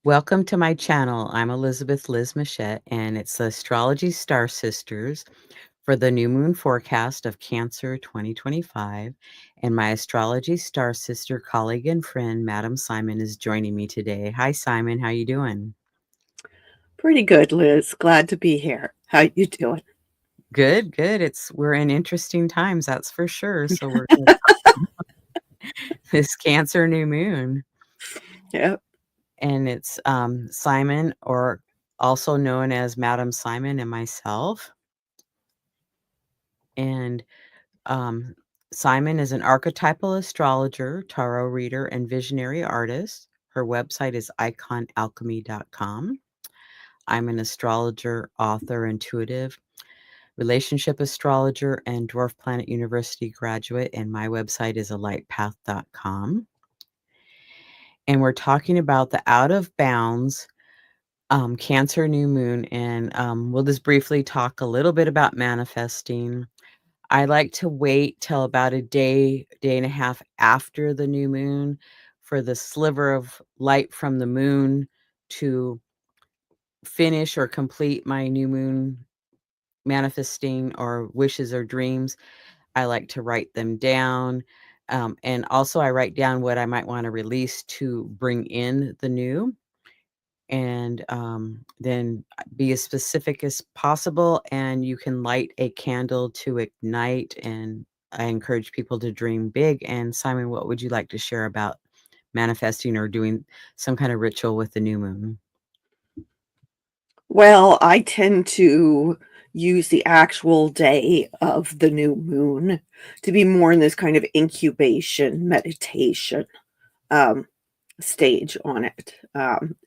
Welcome to my channel. I'm Elizabeth Liz Muschett, and it's the Astrology Star Sisters for the new moon forecast of Cancer 2025. And my astrology star sister colleague and friend, Madam Simon, is joining me today. Hi, Simon. How you doing? Pretty good, Liz. Glad to be here. How you doing? Good, good. We're in interesting times, that's for sure. So we're going to this Cancer new moon, Yep. and it's Simon, or also known as Madam Simon, and myself. And Um, Simon is an archetypal astrologer, tarot reader, and visionary artist. Her website is iconalchemy.com. I'm an astrologer, author, intuitive, relationship astrologer, and Dwarf Planet University graduate, and my website is alightpath.com. And we're talking about the out of bounds Cancer new moon, and we'll just briefly talk a little bit about manifesting. I like to wait till about a day, day and a half after the new moon for the sliver of light from the moon to finish or complete my new moon manifesting or wishes or dreams. I like to write them down. And also, I write down what I might want to release to bring in the new, and then be as specific as possible. And you can light a candle to ignite. And I encourage people to dream big. And Simon, what would you like to share about manifesting or doing some kind of ritual with the new moon? Well, I tend to use the actual day of the new moon to be more in this kind of incubation meditation um, stage on it.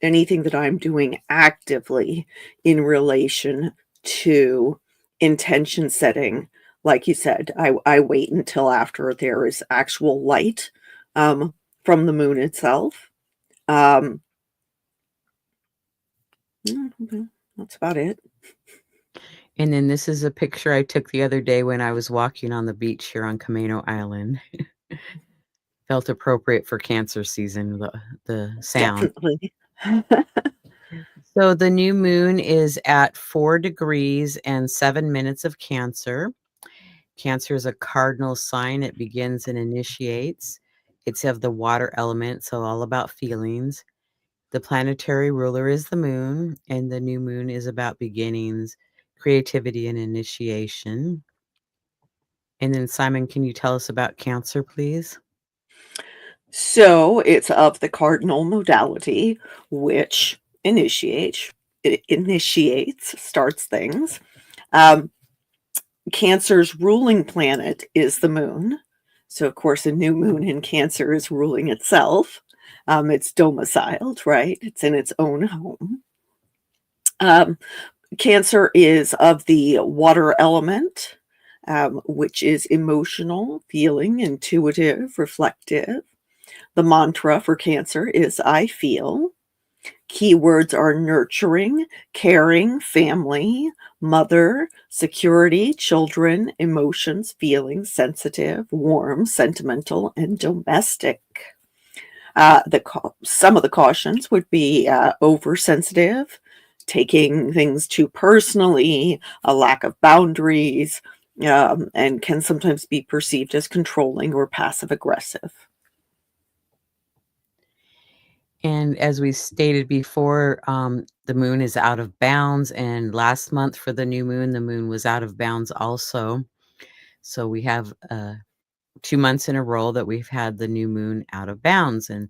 Anything that I'm doing actively in relation to intention setting, like you said, I wait until after there is actual light um, from the moon itself. Um, okay, that's about it. And then this is a picture I took the other day when I was walking on the beach here on Camano Island. Felt appropriate for Cancer season, the sound. Definitely. So the new moon is at 4 degrees and 7 minutes of Cancer. Cancer is a cardinal sign. It begins and initiates. It's of the water element, so all about feelings. The planetary ruler is the moon, and the new moon is about beginnings, creativity, and initiation. And then, Simon, can you tell us about Cancer, please? So it's of the cardinal modality, which initiates starts things. Um, Cancer's ruling planet is the moon. So of course, a new moon in Cancer is ruling itself. It's domiciled, right? It's in its own home. Um, Cancer is of the water element, which is emotional, feeling, intuitive, reflective. The mantra for Cancer is I feel. Keywords are nurturing, caring, family, mother, security, children, emotions, feelings, sensitive, warm, sentimental, and domestic. Some of the cautions would be oversensitive, taking things too personally, a lack of boundaries, and can sometimes be perceived as controlling or passive aggressive. And as we stated before, the moon is out of bounds. And last month for the new moon, the moon was out of bounds also. So we have 2 months in a row that we've had the new moon out of bounds. And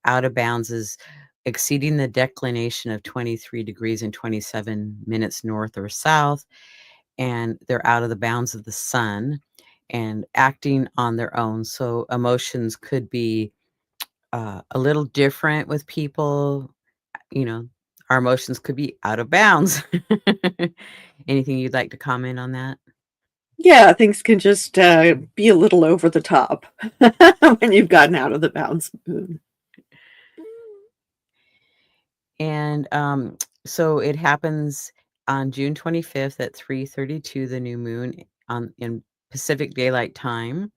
out of bounds is exceeding the declination of 23 degrees and 27 minutes north or south. And they're out of the bounds of the sun and acting on their own. So emotions could be a little different with people. You know, our emotions could be out of bounds. Anything you'd like to comment on that? Yeah, things can just be a little over the top when you've gotten out of the bounds moon. And so it happens on June 25th at 3:32, the new moon on in Pacific Daylight Time.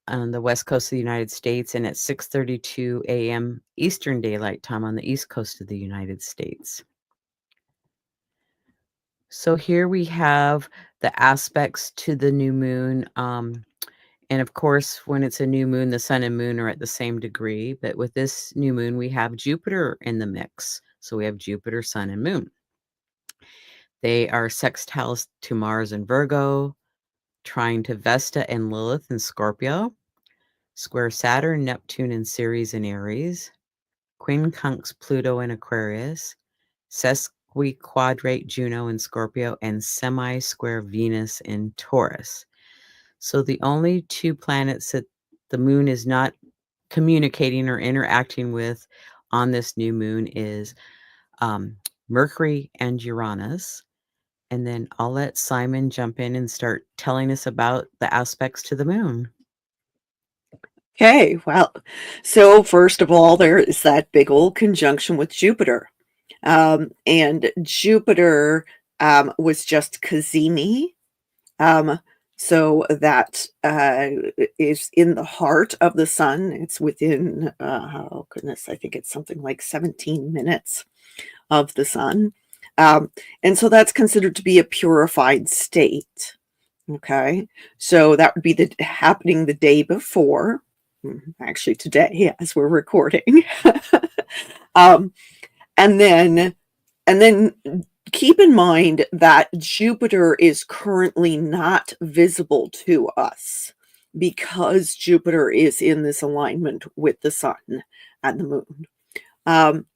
on the west coast of the United States and at 6:32 a.m. Eastern Daylight Time on the east coast of the United States. So here we have the aspects to the new moon. And of course, when it's a new moon, the sun and moon are at the same degree. But with this new moon, we have Jupiter in the mix. So we have Jupiter, sun, and moon. They are sextiles to Mars in Virgo, trine to Vesta and Lilith in Scorpio, square Saturn, Neptune, and Ceres in Aries, quincunx Pluto in Aquarius, sesquiquadrate Juno in Scorpio, and semi-square Venus in Taurus. So the only two planets that the moon is not communicating or interacting with on this new moon is Mercury and Uranus. And then I'll let Simon jump in and start telling us about the aspects to the moon. Okay, well, so first of all, there is that big old conjunction with Jupiter. And Jupiter was just Cazimi. So that is in the heart of the sun. It's within, oh goodness, I think it's something like 17 minutes of the sun. And so that's considered to be a purified state. Okay, so that would be happening the day before, actually today as we're recording. And then keep in mind that Jupiter is currently not visible to us because Jupiter is in this alignment with the sun and the moon.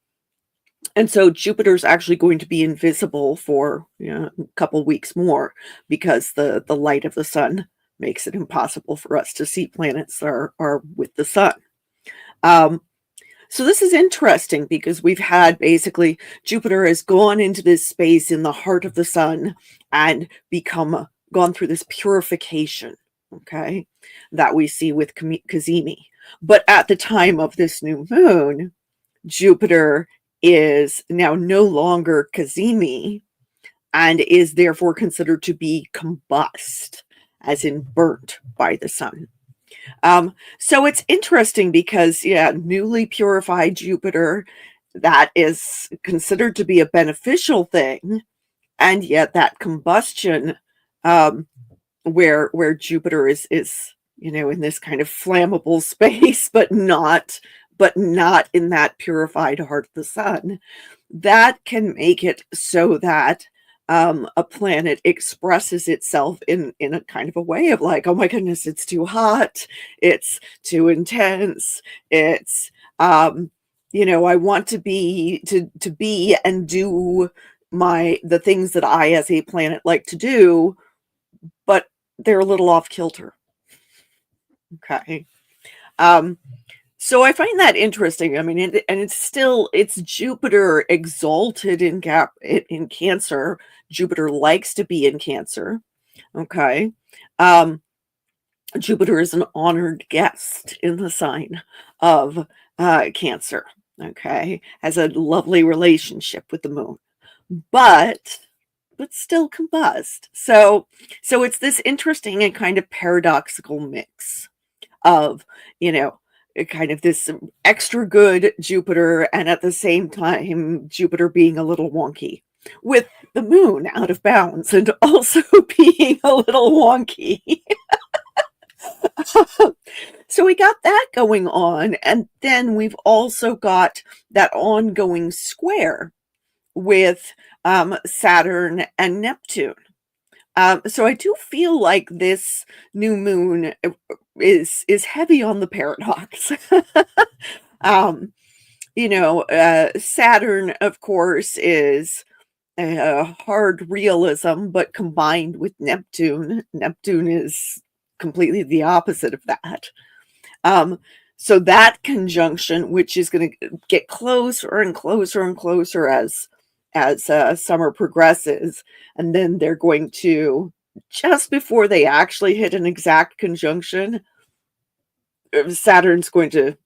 And so Jupiter's actually going to be invisible for a couple weeks more because the light of the sun makes it impossible for us to see planets that are with the sun. So this is interesting because we've had basically Jupiter has gone into this space in the heart of the sun and gone through this purification, okay, that we see with Cazimi. But at the time of this new moon, Jupiter is now no longer Cazimi and is therefore considered to be combust, as in burnt by the sun. So it's interesting because, newly purified Jupiter, that is considered to be a beneficial thing, and yet that combustion, where Jupiter is in this kind of flammable space, but not in that purified heart of the sun, that can make it so that a planet expresses itself in a kind of a way of like, oh my goodness, it's too hot, it's too intense, it's I want to be and do the things that I as a planet like to do, but they're a little off kilter. Okay. So I find that interesting. I mean, it's Jupiter exalted in Cancer. Jupiter likes to be in Cancer. Okay. Jupiter is an honored guest in the sign of Cancer. Okay. Has a lovely relationship with the moon, but still combust. So it's this interesting and kind of paradoxical mix of, kind of this extra good Jupiter, and at the same time, Jupiter being a little wonky, with the moon out of bounds and also being a little wonky. So we got that going on, and then we've also got that ongoing square with Saturn and Neptune. So I do feel like this new moon is heavy on the paradox. Saturn, of course, is hard realism, but combined with Neptune is completely the opposite of that. So that conjunction, which is going to get closer and closer and closer as summer progresses, and then they're going to, just before they actually hit an exact conjunction, Saturn's going to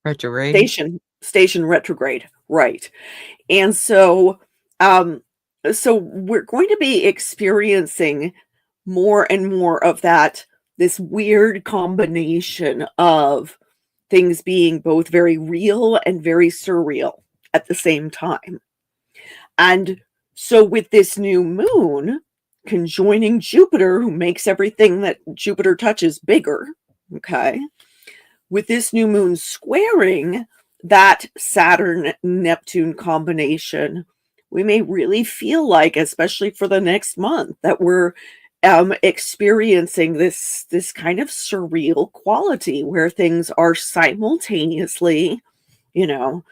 Retrograde. station retrograde, right? And so we're going to be experiencing more and more of that, this weird combination of things being both very real and very surreal at the same time. And so with this new moon conjoining Jupiter, who makes everything that Jupiter touches bigger, okay, with this new moon squaring that Saturn Neptune combination, we may really feel like, especially for the next month, that we're experiencing this kind of surreal quality where things are simultaneously, you know,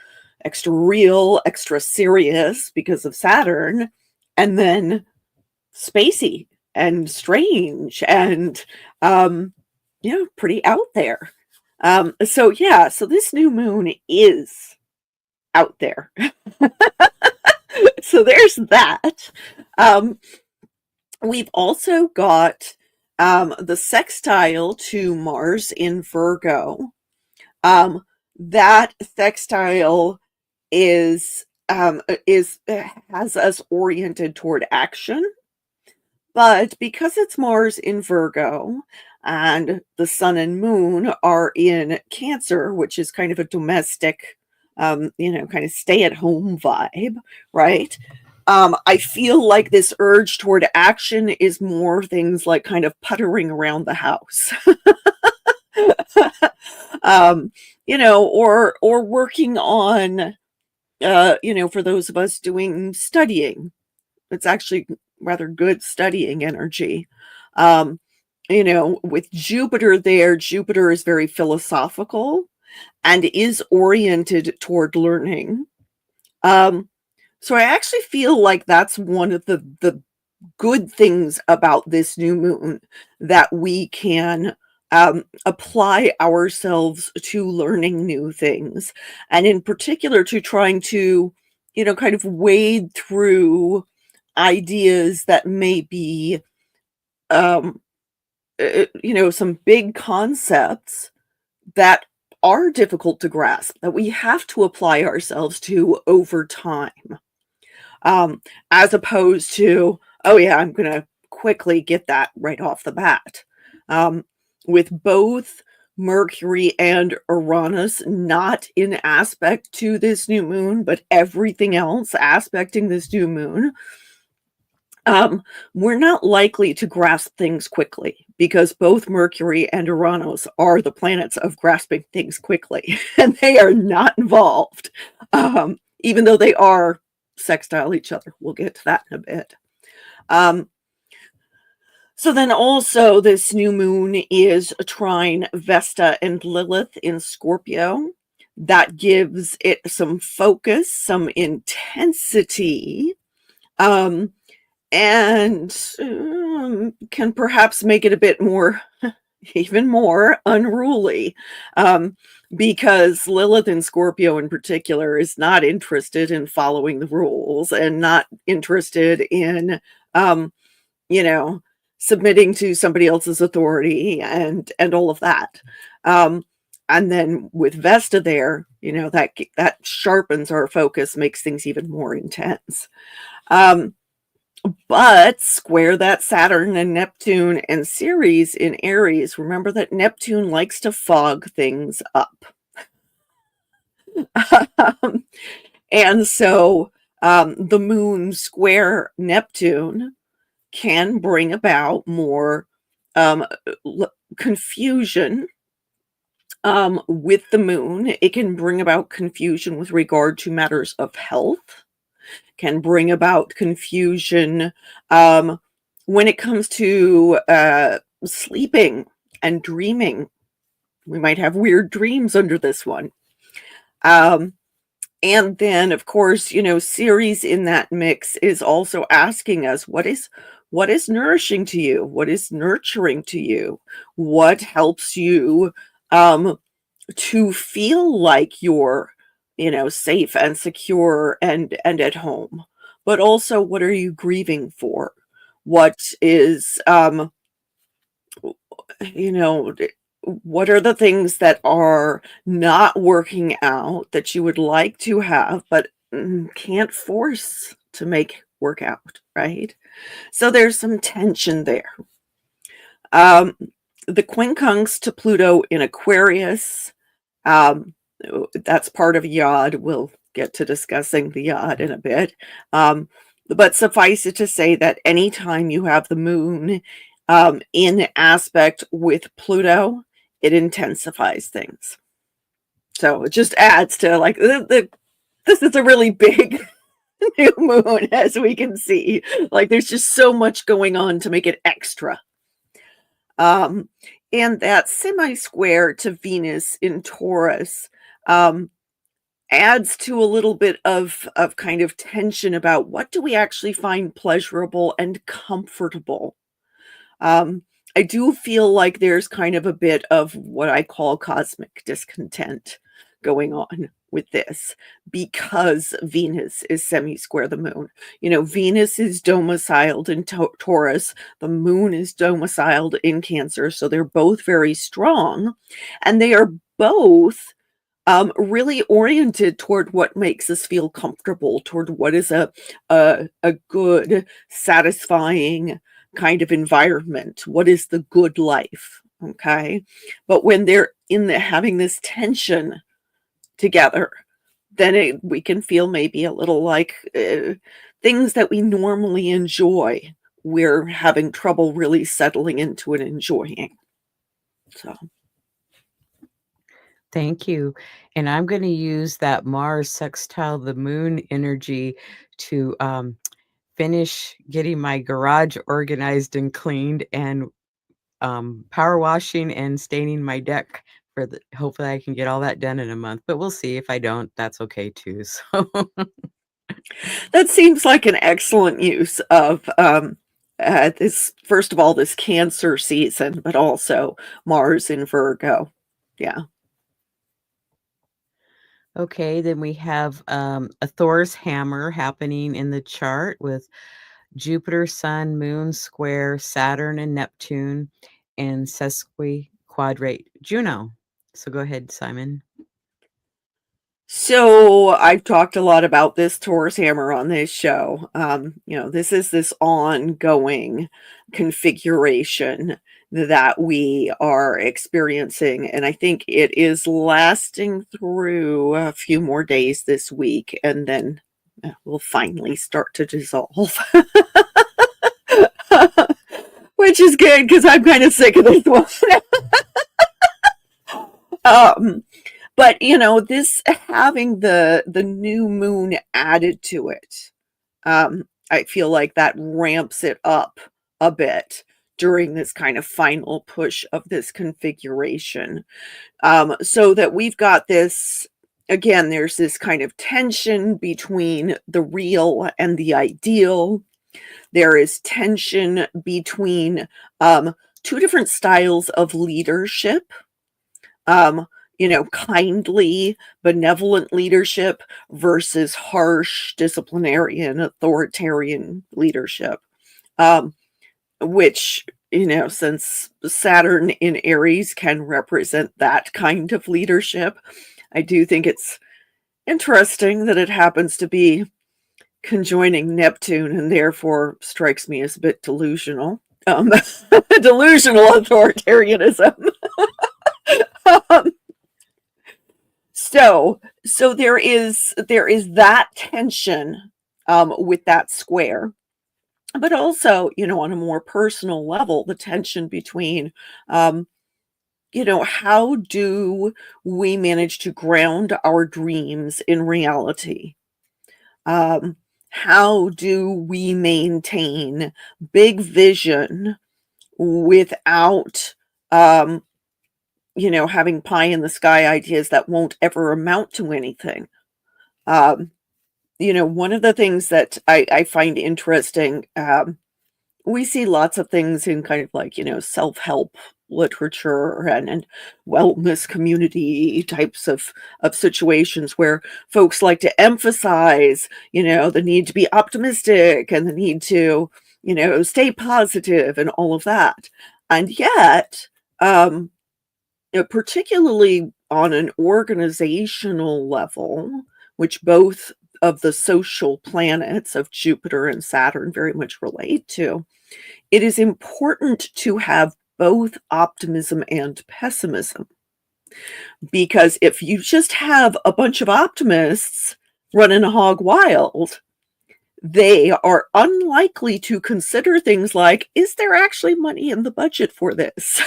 extra real, extra serious because of Saturn, and then spacey and strange and pretty out there. So yeah, so this new moon is out there. So there's that. We've also got the sextile to Mars in Virgo. That sextile is has us oriented toward action, but because it's Mars in Virgo and the sun and moon are in Cancer, which is kind of a domestic, kind of stay at home vibe, right? I feel like this urge toward action is more things like kind of puttering around the house. Or working on, for those of us doing studying, it's actually rather good studying energy. With Jupiter there, Jupiter is very philosophical and is oriented toward learning. So I actually feel like that's one of the good things about this new moon, that we can apply ourselves to learning new things, and in particular to trying to, kind of wade through ideas that may be, um, some big concepts that are difficult to grasp, that we have to apply ourselves to over time, as opposed to, oh yeah, I'm going to quickly get that right off the bat. With both Mercury and Uranus not in aspect to this new moon, but everything else aspecting this new moon, we're not likely to grasp things quickly, because both Mercury and Uranus are the planets of grasping things quickly, and they are not involved, even though they are sextile each other. We'll get to that in a bit. So then also this new moon is trine Vesta and Lilith in Scorpio. That gives it some focus, some intensity, and can perhaps make it a bit more, even more unruly, because Lilith in Scorpio in particular is not interested in following the rules and not interested in, submitting to somebody else's authority and all of that. And then with Vesta there, that sharpens our focus, makes things even more intense. But square that Saturn and Neptune and Ceres in Aries. Remember that Neptune likes to fog things up. And so the moon square Neptune can bring about more confusion with the moon. It can bring about confusion with regard to matters of health, can bring about confusion when it comes to sleeping and dreaming. We might have weird dreams under this one. And then, of course, Ceres in that mix is also asking us, what is nourishing to you? What is nurturing to you? What helps you to feel like you're, safe and secure and at home? But also, what are you grieving for? What is, what are the things that are not working out that you would like to have, but can't force to make work out, right? So there's some tension there. The quincunx to Pluto in Aquarius, that's part of Yod. We'll get to discussing the Yod in a bit. But suffice it to say that anytime you have the moon in aspect with Pluto, it intensifies things. So it just adds to like this is a really big new moon, as we can see. Like there's just so much going on to make it extra. Um, and that semi-square to Venus in Taurus adds to a little bit of kind of tension about what do we actually find pleasurable and comfortable. I do feel like there's kind of a bit of what I call cosmic discontent going on with this because Venus is semi-square the moon. Venus is domiciled in Taurus, the moon is domiciled in Cancer, so they're both very strong, and they are both really oriented toward what makes us feel comfortable, toward what is a good, satisfying kind of environment. What is the good life? Okay. But when they're having this tension together, then we can feel maybe a little like things that we normally enjoy, we're having trouble really settling into and enjoying. So. Thank you. And I'm going to use that Mars sextile the moon energy to finish getting my garage organized and cleaned and power washing and staining my deck hopefully I can get all that done in a month, but we'll see. If I don't, that's okay too. So That seems like an excellent use of this, first of all, this Cancer season, but also Mars in Virgo. Yeah. okay, then we have a Thor's hammer happening in the chart with Jupiter, Sun, Moon, square, Saturn, and Neptune, and sesquiquadrate Juno. So go ahead, Simon. So I've talked a lot about this Taurus hammer on this show. This is this ongoing configuration that we are experiencing, and I think it is lasting through a few more days this week, and then we'll finally start to dissolve. Which is good because I'm kind of sick of this one. But this having the new moon added to it, I feel like that ramps it up a bit during this kind of final push of this configuration. So that we've got this, again, there's this kind of tension between the real and the ideal. There is tension between two different styles of leadership. Kindly, benevolent leadership versus harsh, disciplinarian, authoritarian leadership. Which, since Saturn in Aries can represent that kind of leadership, I do think it's interesting that it happens to be conjoining Neptune and therefore strikes me as a bit delusional. Delusional authoritarianism. So there is that tension with that square, but also, on a more personal level, the tension between, how do we manage to ground our dreams in reality? How do we maintain big vision without having pie in the sky ideas that won't ever amount to anything? One of the things that I find interesting, we see lots of things in kind of like, self-help literature and wellness community types of situations where folks like to emphasize, the need to be optimistic and the need to, stay positive and all of that. And yet, particularly on an organizational level, which both of the social planets of Jupiter and Saturn very much relate to, it is important to have both optimism and pessimism. Because if you just have a bunch of optimists running hog wild, they are unlikely to consider things like, is there actually money in the budget for this?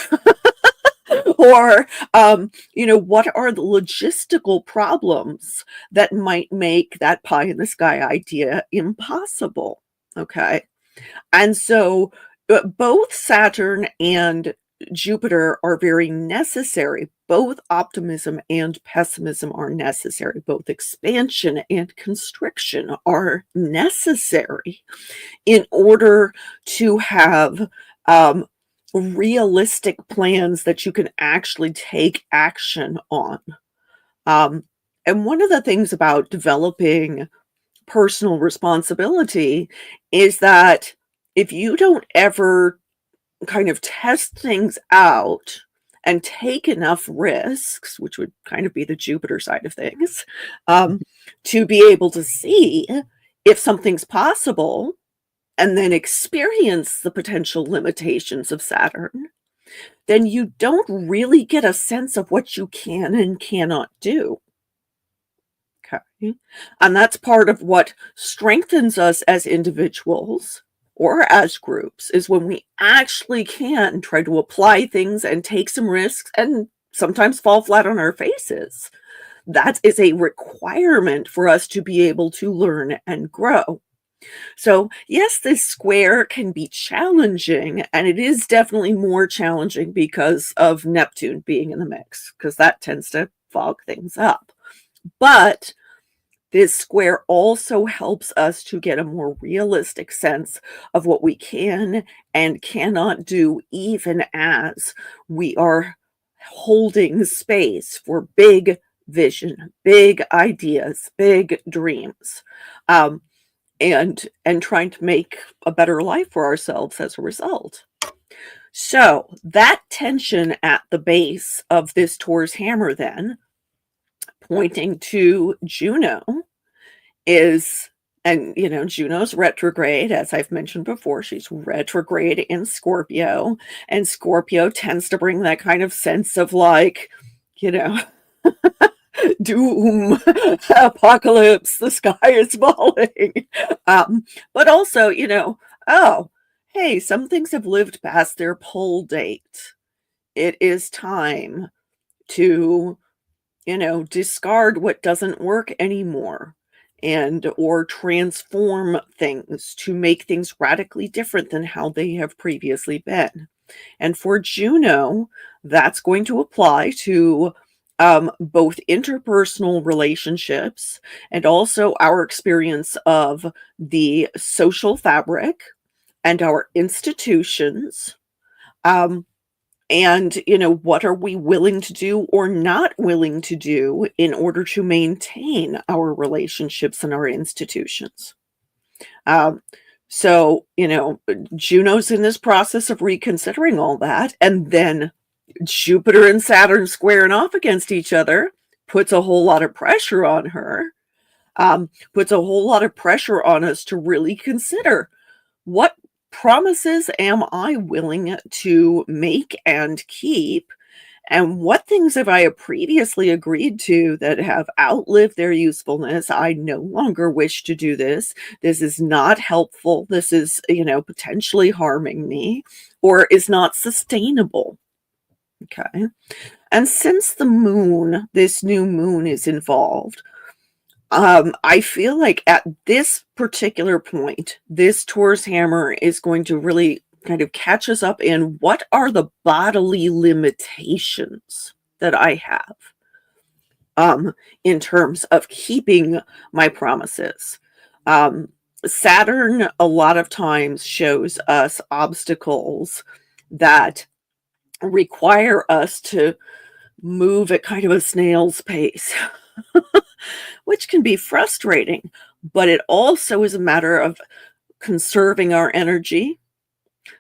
Or, what are the logistical problems that might make that pie in the sky idea impossible? Okay. And so both Saturn and Jupiter are very necessary. Both optimism and pessimism are necessary. Both expansion and constriction are necessary in order to have realistic plans that you can actually take action on. And one of the things about developing personal responsibility is that if you don't ever kind of test things out and take enough risks, which would kind of be the Jupiter side of things, to be able to see if something's possible and then experience the potential limitations of Saturn, then you don't really get a sense of what you can and cannot do. Okay. And that's part of what strengthens us as individuals or as groups, is when we actually can try to apply things and take some risks and sometimes fall flat on our faces. That is a requirement for us to be able to learn and grow. So, yes, this square can be challenging, and it is definitely more challenging because of Neptune being in the mix, because that tends to fog things up. But this square also helps us to get a more realistic sense of what we can and cannot do, even as we are holding space for big vision, big ideas, big dreams. And trying to make a better life for ourselves as a result. So that tension at the base of this Taurus hammer, then, pointing to Juno, is, and Juno's retrograde, as I've mentioned before, she's retrograde in Scorpio, and Scorpio tends to bring that kind of sense of like, doom, apocalypse, the sky is falling. But also, oh, hey, some things have lived past their pull date. It is time to, discard what doesn't work anymore or transform things to make things radically different than how they have previously been. And for Juno, that's going to apply to both interpersonal relationships and also our experience of the social fabric and our institutions. And, what are we willing to do or not willing to do in order to maintain our relationships and our institutions? So, Juno's in this process of reconsidering all that, and then Jupiter and Saturn squaring off against each other puts a whole lot of pressure on her, puts a whole lot of pressure on us to really consider, what promises am I willing to make and keep, and what things have I previously agreed to that have outlived their usefulness? I no longer wish to do this. This is not helpful. This is, potentially harming me, or is not sustainable. Okay. And since the moon, this new moon, is involved, I feel like at this particular point, this Taurus hammer is going to really kind of catch us up in what are the bodily limitations that I have in terms of keeping my promises. Saturn a lot of times shows us obstacles that require us to move at kind of a snail's pace, which can be frustrating, but it also is a matter of conserving our energy,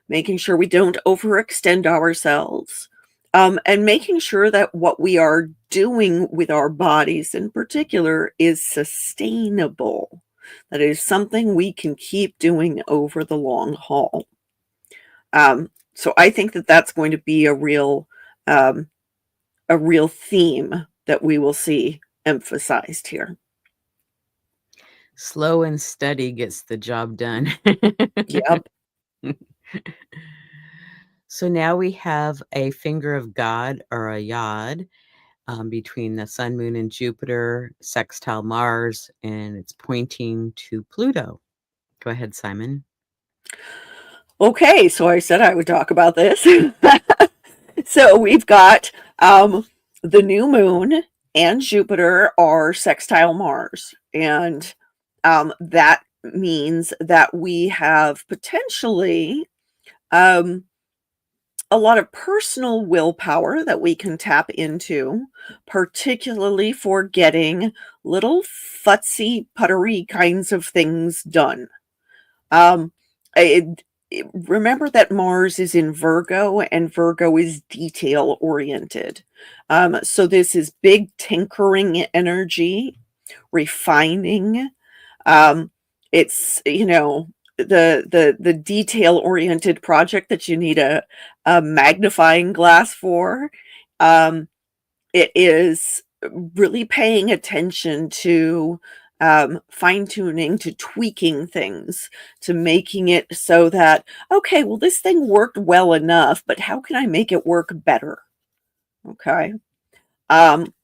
making sure we don't overextend ourselves, and making sure that what we are doing with our bodies in particular is sustainable, that it is something we can keep doing over the long haul. So I think that that's going to be um, a real theme that we will see emphasized here. Slow and steady gets the job done. Yep. So now we have a finger of God or a yod between the sun, moon, and Jupiter, sextile Mars, and it's pointing to Pluto. Go ahead, Simon. Okay, so I said I would talk about this. So we've got the new moon and Jupiter are sextile Mars, and that means that we have potentially um, a lot of personal willpower that we can tap into, particularly for getting little futsy, puttery kinds of things done. Um, Remember that Mars is in Virgo and Virgo is detail oriented. So this is big tinkering energy, refining. Um, it's, the detail oriented project that you need a magnifying glass for. Um, it is really paying attention to fine tuning, to tweaking things, to making it so that, okay, well, this thing worked well enough, but how can I make it work better? Okay. Um,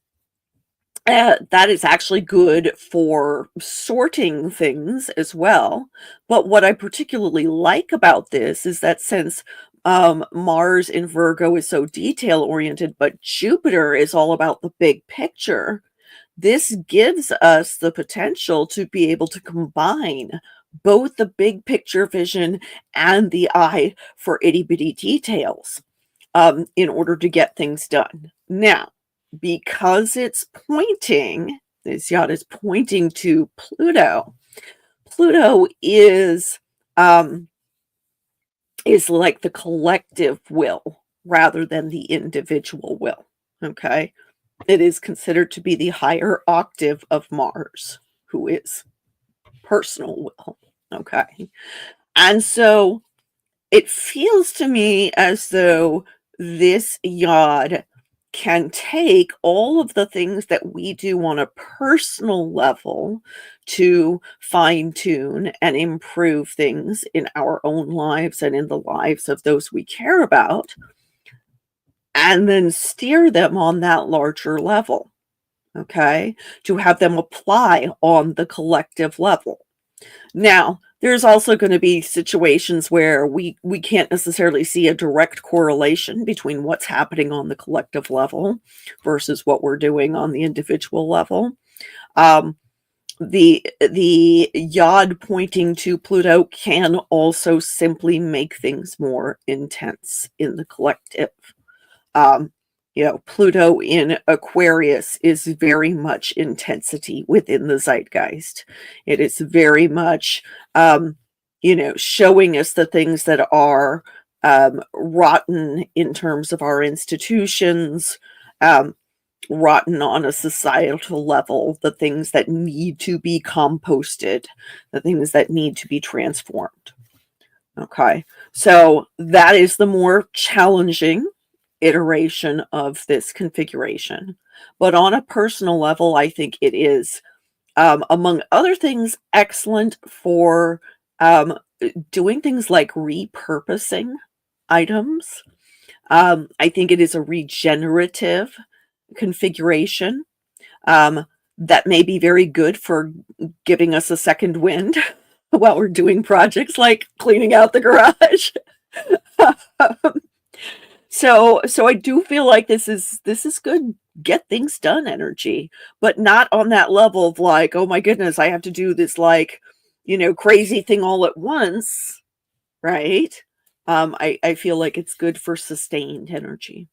that is actually good for sorting things as well. But what I particularly like about this is that since Mars in Virgo is so detail oriented, but Jupiter is all about the big picture, this gives us the potential to be able to combine both the big picture vision and the eye for itty bitty details in order to get things done. Now, because it's pointing, this yacht is pointing to Pluto. Pluto is like the collective will rather than the individual will. Okay. It is considered to be the higher octave of Mars, who is personal will. Okay. And so it feels to me as though this yod can take all of the things that we do on a personal level to fine tune and improve things in our own lives and in the lives of those we care about, and then steer them on that larger level. Okay, to have them apply on the collective level. Now, there's also going to be situations where we can't necessarily see a direct correlation between what's happening on the collective level versus what we're doing on the individual level. Um, the yod pointing to Pluto can also simply make things more intense in the collective. Um, Pluto in Aquarius is very much intensity within the zeitgeist. It is very much, showing us the things that are rotten in terms of our institutions, um, rotten on a societal level, the things that need to be composted, the things that need to be transformed. Okay, so that is the more challenging iteration of this configuration. But on a personal level, I think it is, among other things, excellent for doing things like repurposing items. I think it is a regenerative configuration that may be very good for giving us a second wind while we're doing projects like cleaning out the garage. So I do feel like this is good get things done energy, but not on that level of like, oh my goodness, I have to do this like, crazy thing all at once, right? I feel like it's good for sustained energy.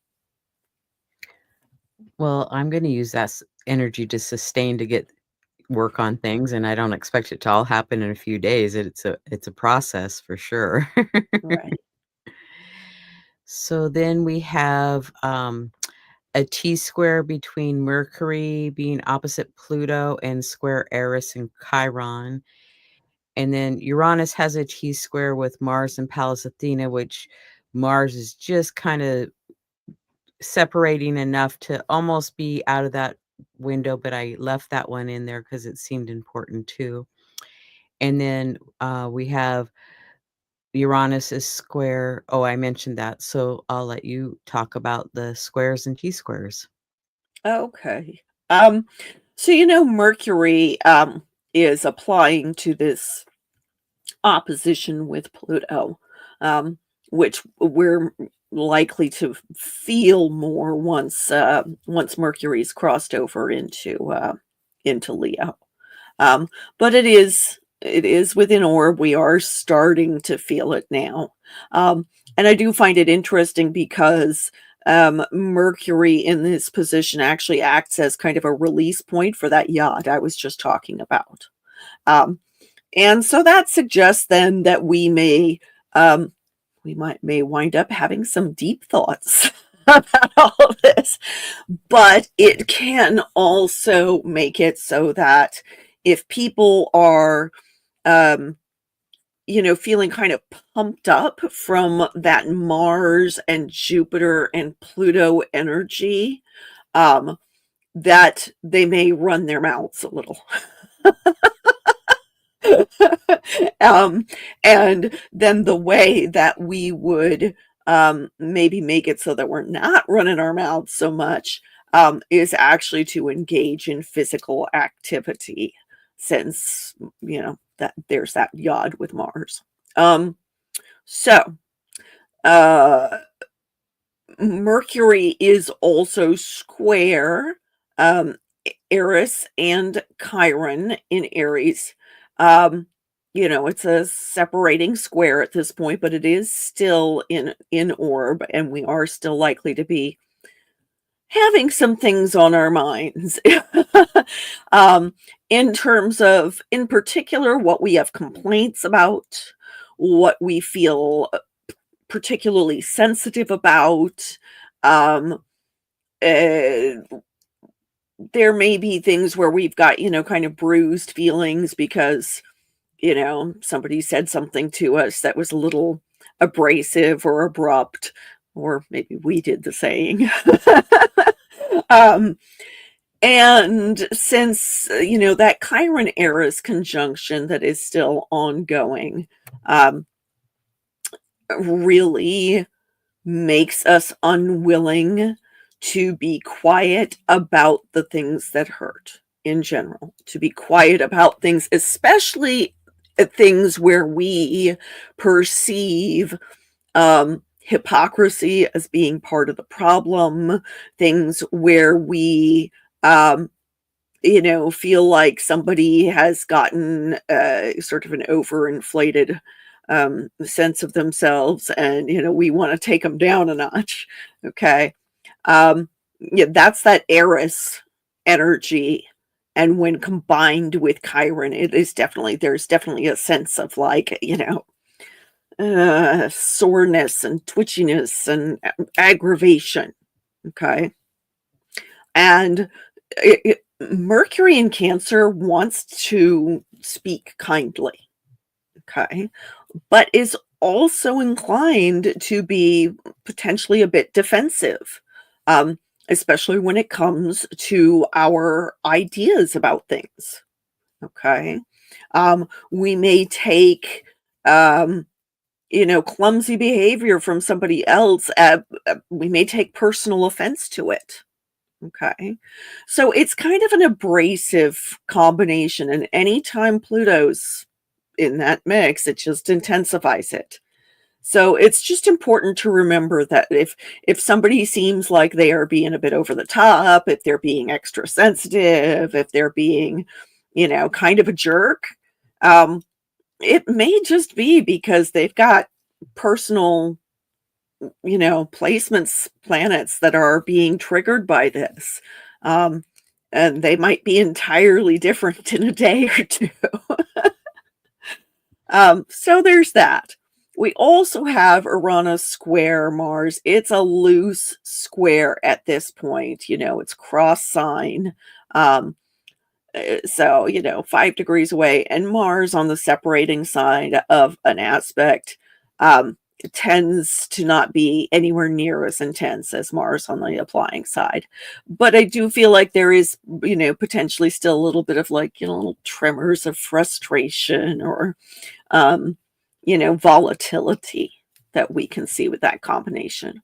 Well, I'm going to use that energy to sustain to get work on things, and I don't expect it to all happen in a few days. It's a process for sure. Right. So then we have a T square between Mercury being opposite Pluto and square Eris and Chiron. And then Uranus has a T square with Mars and Pallas Athena, which Mars is just kind of separating enough to almost be out of that window, but I left that one in there because it seemed important too. And then we have Uranus is square. Oh, I mentioned that. So I'll let you talk about the squares and T squares. Okay. So Mercury is applying to this opposition with Pluto, um, which we're likely to feel more once Mercury's crossed over into Leo. But it is within orb. We are starting to feel it now. And I do find it interesting because Mercury in this position actually acts as kind of a release point for that yod I was just talking about. Um, and so that suggests then that we may wind up having some deep thoughts about all of this, but it can also make it so that if people are feeling kind of pumped up from that Mars and Jupiter and Pluto energy, that they may run their mouths a little. um, and then the way that we would maybe make it so that we're not running our mouths so much is actually to engage in physical activity, since that there's that yod with Mars. So uh, Mercury is also square um, Eris and Chiron in Aries. Um, it's a separating square at this point, but it is still in orb, and we are still likely to be having some things on our minds. um, in terms of, in particular, what we have complaints about, what we feel particularly sensitive about. Um, uh, there may be things where we've got, kind of bruised feelings because, somebody said something to us that was a little abrasive or abrupt, or maybe we did the saying. um, and since, that Chiron Eris conjunction that is still ongoing, really makes us unwilling to be quiet about the things that hurt in general, to be quiet about things, especially things where we perceive hypocrisy as being part of the problem, things where we feel like somebody has gotten sort of an overinflated sense of themselves, and we want to take them down a notch. Okay. Yeah, that's that Eris energy, and when combined with Chiron, there's definitely a sense of, like, soreness and twitchiness and aggravation. Okay. And Mercury in Cancer wants to speak kindly, okay, but is also inclined to be potentially a bit defensive, um, especially when it comes to our ideas about things. Okay, we may take clumsy behavior from somebody else. We may take personal offense to it. Okay. So it's kind of an abrasive combination, and anytime Pluto's in that mix, it just intensifies it. So it's just important to remember that if somebody seems like they are being a bit over the top, if they're being extra sensitive, if they're being, kind of a jerk, um, it may just be because they've got personal placements, planets that are being triggered by this. Um, and they might be entirely different in a day or two. So there's that. We also have Uranus square Mars. It's a loose square at this point. It's cross sign. Um, so, 5 degrees away, and Mars on the separating side of an aspect. tends to not be anywhere near as intense as Mars on the applying side. But I do feel like there is, potentially still a little bit of like, little tremors of frustration or, volatility that we can see with that combination.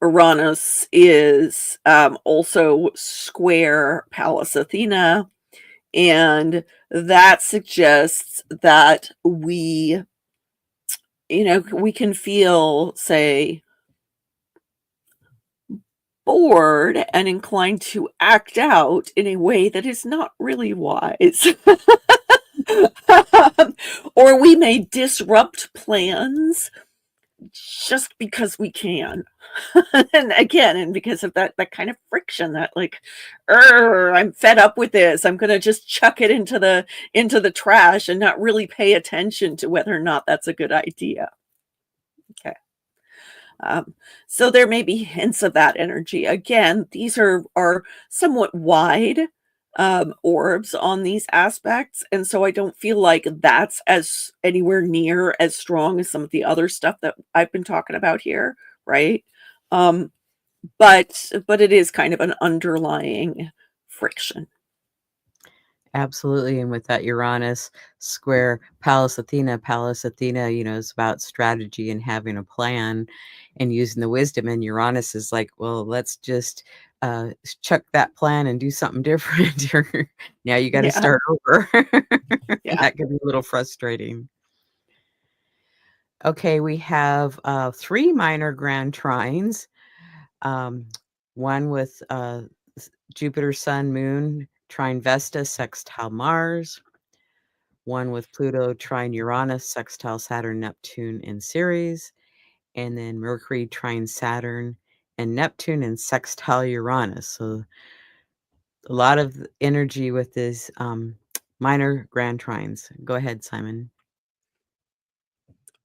Uranus is also square Pallas Athena, and that suggests that we can feel, say, bored and inclined to act out in a way that is not really wise. Or we may disrupt plans just because we can. And because of that kind of friction, that like, I'm fed up with this. I'm gonna just chuck it into the trash and not really pay attention to whether or not that's a good idea. Okay. So there may be hints of that energy. Again, these are somewhat wide orbs on these aspects, and so I don't feel like that's as anywhere near as strong as some of the other stuff that I've been talking about here, right? Um, but it is kind of an underlying friction. Absolutely, and with that Uranus square Pallas Athena, is about strategy and having a plan and using the wisdom, and Uranus is like, "Well, let's just, chuck that plan and do something different. Now you gotta Yeah, start over." And yeah. that can be a little frustrating. Okay, we have, 3 minor grand trines, um, one with, Jupiter, Sun, Moon, trine Vesta, sextile Mars, one with Pluto, trine Uranus, sextile Saturn, Neptune in Ceres, and then Mercury, trine Saturn, and Neptune in sextile Uranus. So a lot of energy with this minor grand trines. Go ahead, Simon.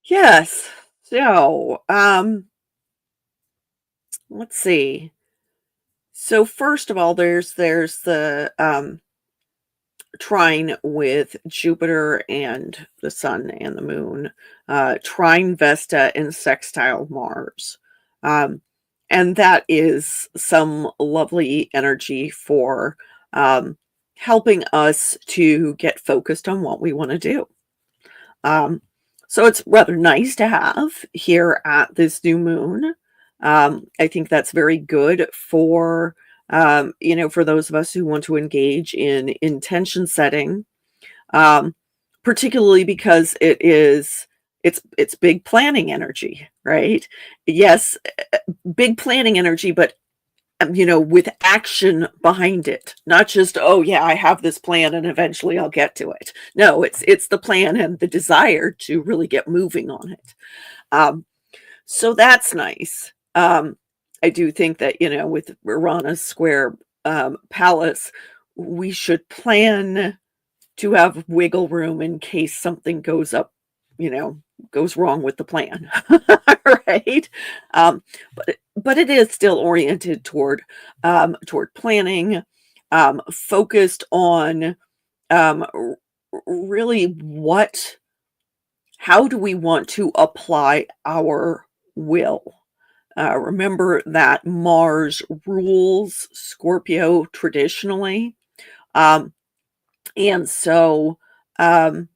Yes. So, let's see. So first of all, there's the trine with Jupiter and the Sun and the Moon, trine Vesta and sextile Mars. Um, and that is some lovely energy for um, helping us to get focused on what we want to do. Um, so it's rather nice to have here at this new moon. I think that's very good for for those of us who want to engage in intention setting, um, particularly because it's big planning energy, right? Yes, big planning energy, but with action behind it, not just, oh yeah, I have this plan and eventually I'll get to it. No, it's the plan and the desire to really get moving on it. Um, so that's nice. I do think that, with Uranus square Pallas, we should plan to have wiggle room in case something you know, goes wrong with the plan, right? Um, but it is still oriented toward planning, focused on really how do we want to apply our will? Remember that Mars rules Scorpio traditionally. Um, and so um,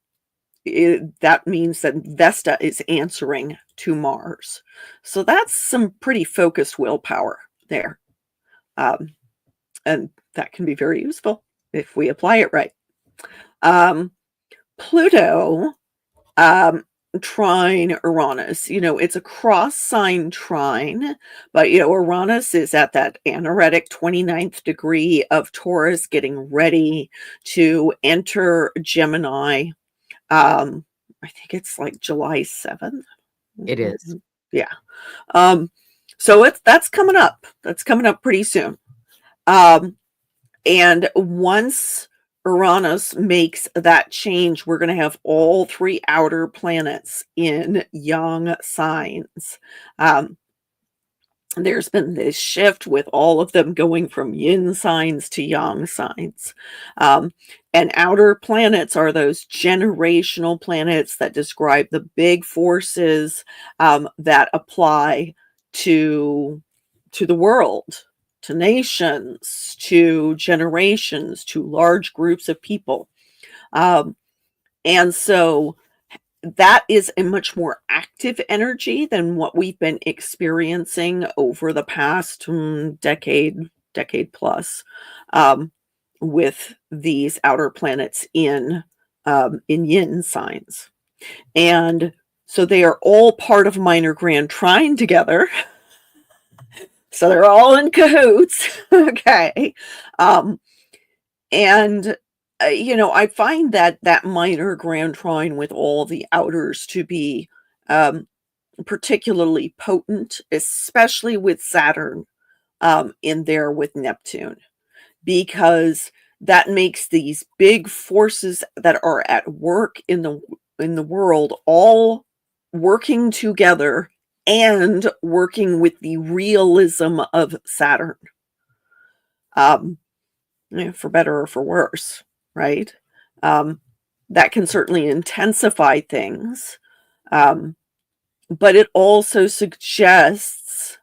that means that Vesta is answering to Mars. So that's some pretty focused willpower there. Um, and that can be very useful if we apply it right. Um, Pluto, um, trine Uranus, it's a cross sign trine, but Uranus is at that anaretic 29th degree of Taurus, getting ready to enter Gemini. I think it's like July 7th. It is. Yeah. Um, so that's coming up. That's coming up pretty soon. Um, and once Uranus makes that change, we're going to have all 3 outer planets in young signs. Um, there's been this shift with all of them going from yin signs to yang signs. Um, and outer planets are those generational planets that describe the big forces that apply to the world, to nations, to generations, to large groups of people. Um, and so that is a much more active energy than what we've been experiencing over the past decade plus, um, with these outer planets in yin signs. And so they are all part of minor grand trine together. So they're all in cahoots. Okay. Um, and I find that minor grand trine with all the outers to be um, particularly potent, especially with Saturn in there with Neptune, because that makes these big forces that are at work in the world all working together and working with the realism of Saturn, um, for better or for worse, right? Um, that can certainly intensify things, um, but it also suggests,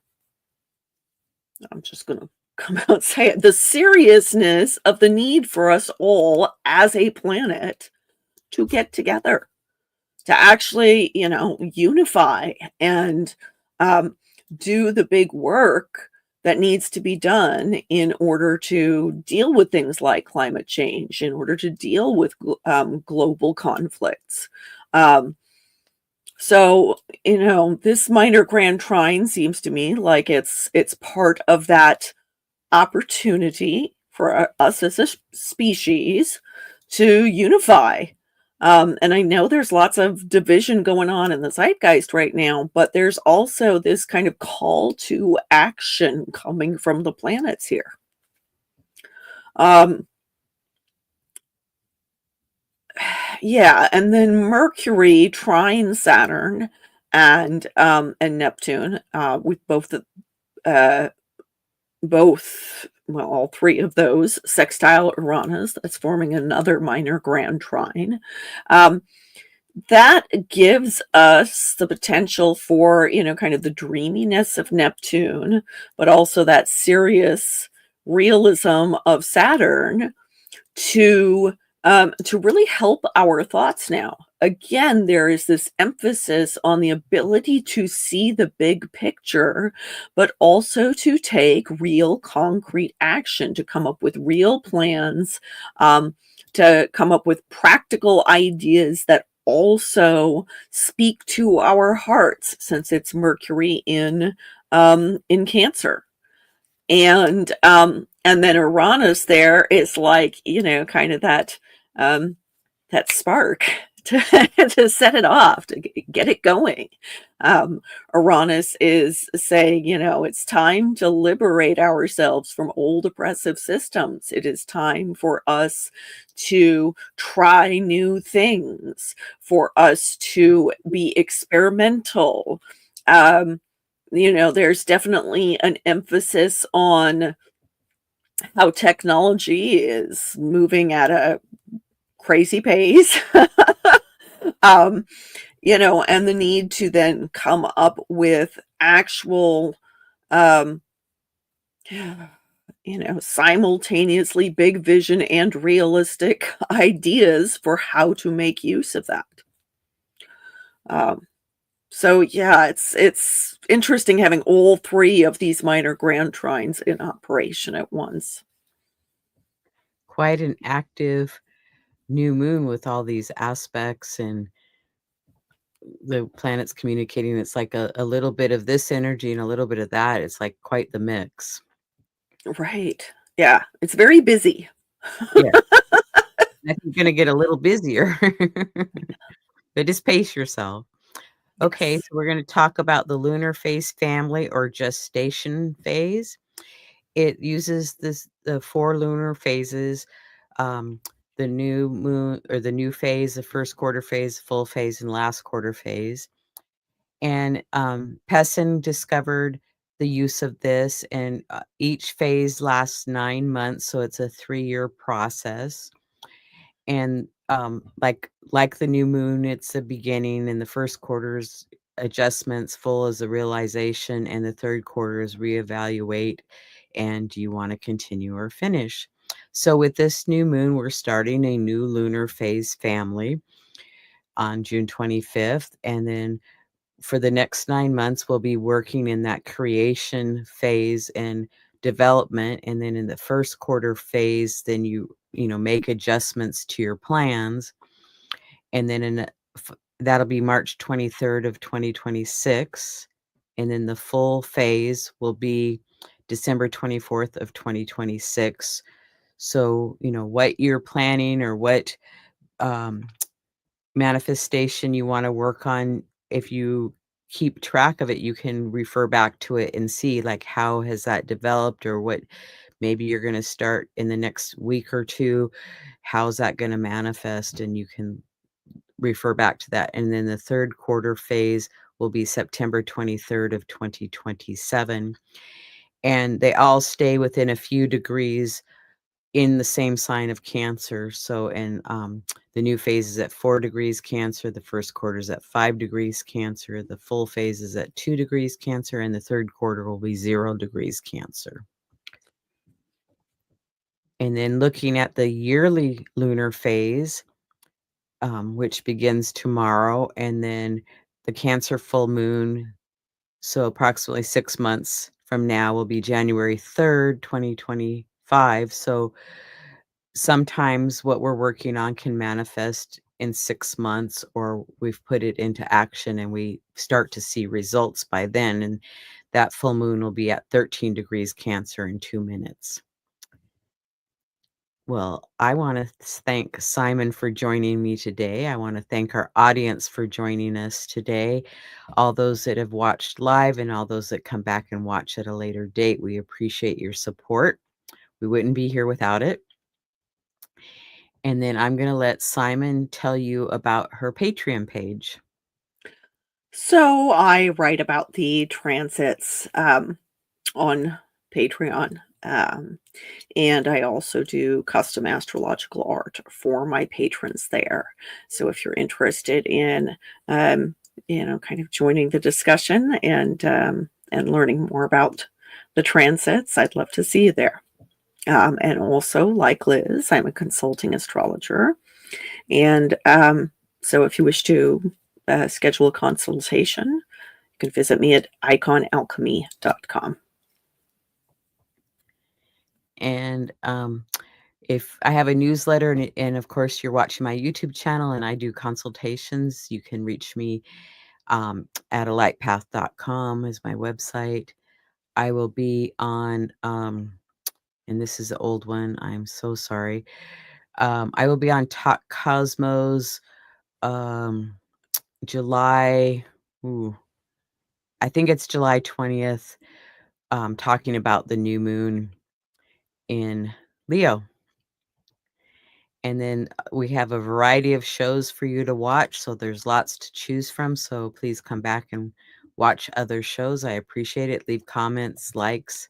I'm just going to come out and say it, the seriousness of the need for us all as a planet to get together, to actually, unify and um, do the big work that needs to be done in order to deal with things like climate change, in order to deal with global conflicts. Um, so, this minor grand trine seems to me like it's part of that opportunity for us as a species to unify. And I know there's lots of division going on in the zeitgeist right now, but there's also this kind of call to action coming from the planets here. Um, yeah, and then Mercury trine Saturn and Neptune, with uh, well, all three of those sextile Uranus, that's forming another minor grand trine. Um, that gives us the potential for, kind of the dreaminess of Neptune, but also that serious realism of Saturn to really help our thoughts now. Again, there is this emphasis on the ability to see the big picture, but also to take real concrete action, to come up with real plans, to come up with practical ideas that also speak to our hearts, since it's Mercury in Cancer. And then Uranus there is like, kind of that spark to to set it off, to get it going. Uranus is saying, it's time to liberate ourselves from old oppressive systems. It is time for us to try new things, for us to be experimental. There's definitely an emphasis on how technology is moving at a crazy pace. um, and the need to then come up with actual, um, simultaneously big vision and realistic ideas for how to make use of that. Um, so yeah, it's interesting having all three of these minor grand trines in operation at once. Quite an active new moon with all these aspects and the planets communicating. It's like a little bit of this energy and a little bit of that. It's like quite the mix. Right. Yeah, it's very busy. Yeah. I think you're gonna get a little busier. But just pace yourself. Okay, so Yes. we're gonna talk about the lunar phase family or gestation phase. It uses the 4 lunar phases, um, the new moon or the new phase, the first quarter phase, full phase, and last quarter phase. And, Pessin discovered the use of this, and each phase lasts 9 months, so it's a 3-year process. And, like the new moon, it's the beginning, and the first quarter's adjustments, full as a realization, and the third quarter is reevaluate, and do you wanna continue or finish? So with this new moon, we're starting a new lunar phase family on June 25th, and then for the next 9 months, we'll be working in that creation phase and development, and then in the first quarter phase, then you make adjustments to your plans, and then in that'll be March 23rd of 2026, and then the full phase will be December 24th of 2026. So, what you're planning or what, um, manifestation you wanna work on, if you keep track of it, you can refer back to it and see, like, how has that developed, or what maybe you're gonna start in the next week or 2, how's that gonna manifest, and you can refer back to that. And then the third quarter phase will be September 23rd of 2027, and they all stay within a few degrees in the same sign of Cancer. So, the new phase is at 4 degrees Cancer, the first quarter is at 5 degrees Cancer, the full phase is at 2 degrees Cancer, and the third quarter will be 0 degrees Cancer. And then looking at the yearly lunar phase, which begins tomorrow, and then the Cancer full moon, so approximately 6 months from now, will be January 3rd, 2025. So sometimes what we're working on can manifest in 6 months, or we've put it into action and we start to see results by then, and that full moon will be at 13 degrees Cancer in 2 minutes. Well, I wanna thank Simon for joining me today. I wanna thank our audience for joining us today, all those that have watched live and all those that come back and watch at a later date. We appreciate your support. We wouldn't be here without it. And then I'm gonna let Simon tell you about her Patreon page. So I write about the transits on Patreon. And I also do custom astrological art for my patrons there. So if you're interested in, kind of joining the discussion and learning more about the transits, I'd love to see you there. And also, like Liz, I'm a consulting astrologer. And so if you wish to schedule a consultation, you can visit me at iconalchemy.com. And, if I have a newsletter, and of course you're watching my YouTube channel and I do consultations, you can reach me, at alightpath.com is my website. I will be on, and this is the old one, I'm so sorry. I will be on Talk Cosmos, um, July, ooh, I think it's July 20th, talking about the new moon in Leo. And then we have a variety of shows for you to watch, so there's lots to choose from. So please come back and watch other shows. I appreciate it. Leave comments, likes.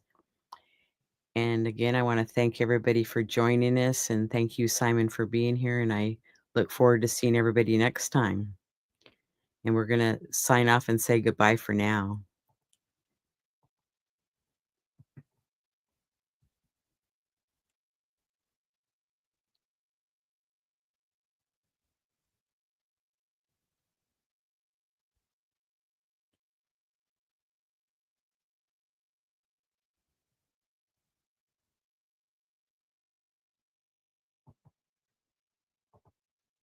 And again, I want to thank everybody for joining us, and thank you, Simon, for being here. And I look forward to seeing everybody next time. And we're going to sign off and say goodbye for now.